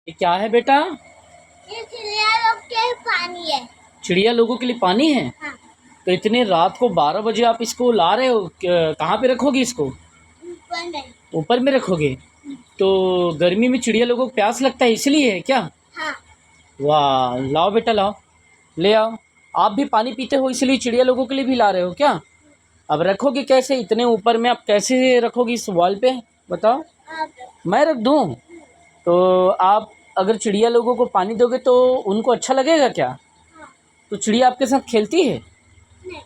ये क्या है बेटा? ये चिड़िया लोग के पानी है। चिड़िया लोगों के लिए पानी है? हाँ। तो इतने रात को 12 बजे आप इसको ला रहे हो, कहाँ पे रखोगे इसको? ऊपर नहीं। ऊपर में रखोगे? तो गर्मी में चिड़िया लोगों को प्यास लगता है इसलिए है क्या? हाँ। वाह, लाओ बेटा लाओ, ले आओ। आप भी पानी पीते हो इसलिए चिड़िया लोगों के लिए भी ला रहे हो क्या? अब रखोगे कैसे इतने ऊपर में? आप कैसे रखोगे इस वॉल पे, बताओ? आप मैं रख दूँ? तो आप अगर चिड़िया लोगों को पानी दोगे तो उनको अच्छा लगेगा क्या? हाँ। तो चिड़िया आपके साथ खेलती है? नहीं।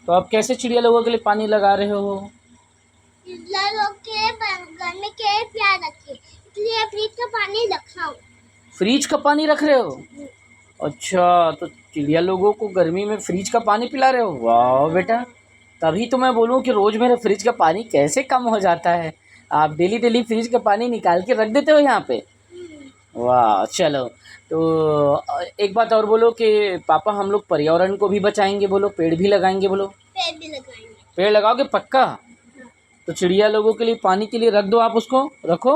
तो आप कैसे चिड़िया लोगों के लिए पानी लगा रहे हो? चिड़िया लोग के गर्मी के प्यार रखिए इसलिए फ्रिज का पानी रखा हूँ। फ्रिज का पानी रख रहे हो? अच्छा, तो चिड़िया लोगों को गर्मी में फ्रिज का पानी पिला रहे हो? वाह बेटा, तभी तो मैं बोलूँ कि रोज़ मेरे फ्रिज का पानी कैसे कम हो जाता है। आप डेली डेली फ्रिज का पानी निकाल के रख देते हो यहाँ पे। वाह, चलो। तो एक बात और बोलो कि पापा हम लोग पर्यावरण को भी बचाएंगे, बोलो, पेड़ भी लगाएंगे, बोलो। पेड़ भी लगाएंगे। पेड़ लगाओगे पक्का? तो चिड़िया लोगों के लिए पानी के लिए रख दो, आप उसको रखो,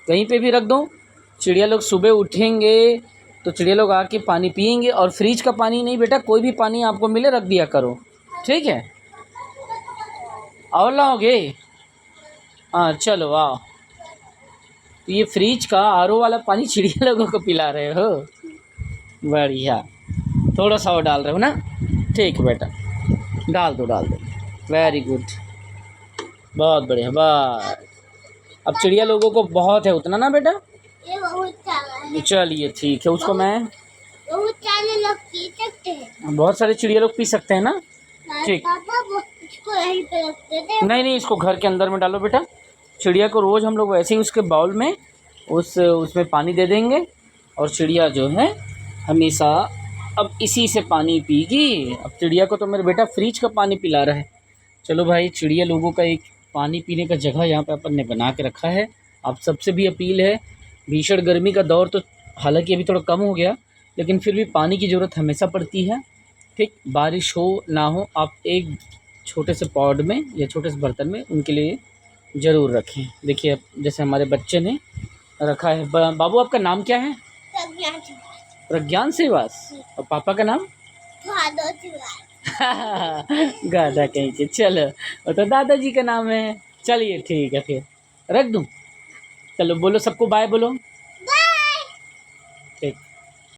कहीं पे भी रख दो। चिड़िया लोग सुबह उठेंगे तो चिड़िया लोग आके पानी पियेंगे, और फ्रिज का पानी नहीं बेटा, कोई भी पानी आपको मिले रख दिया करो, ठीक है? और लाओगे? हाँ चलो आओ। तो ये फ्रिज का आरओ वाला पानी चिड़िया लोगों को पिला रहे हो? बढ़िया। थोड़ा सा और डाल रहे हो ना? ठीक है बेटा, डाल दो डाल दो। वेरी गुड, बहुत बढ़िया। बस अब चिड़िया लोगों को बहुत है उतना ना बेटा? ये बहुत सारा है। चलिए ठीक है, उसको मैं बहुत सारे लोग पी सकते हैं। बहुत सारे चिड़िया लोग पी सकते हैं ना? ठीक। पापा इसको यहीं पे रखते थे। नहीं नहीं, इसको घर के अंदर में डालो बेटा। चिड़िया को रोज़ हम लोग वैसे ही उसके बाउल में उसमें पानी दे देंगे, और चिड़िया जो है हमेशा अब इसी से पानी पीगी। अब चिड़िया को तो मेरे बेटा फ्रिज का पानी पिला रहा है। चलो भाई, चिड़िया लोगों का एक पानी पीने का जगह यहाँ पे अपन ने बना के रखा है। आप सबसे भी अपील है, भीषण गर्मी का दौर तो हालांकि अभी थोड़ा कम हो गया, लेकिन फिर भी पानी की ज़रूरत हमेशा पड़ती है। ठीक, बारिश हो ना हो, आप एक छोटे से पॉट में या छोटे से बर्तन में उनके लिए ज़रूर रखें। देखिए अब जैसे हमारे बच्चे ने रखा है। बाबू आपका नाम क्या है? प्रज्ञान सिंह। प्रज्ञान श्रीवास। और पापा का नाम? भादो सिवाय। गाधा कहीं के। चलो, वो तो दादाजी का नाम है। चलिए ठीक है, फिर रख दूँ? चलो बोलो, सबको बाय बोलो। बाय। ठीक।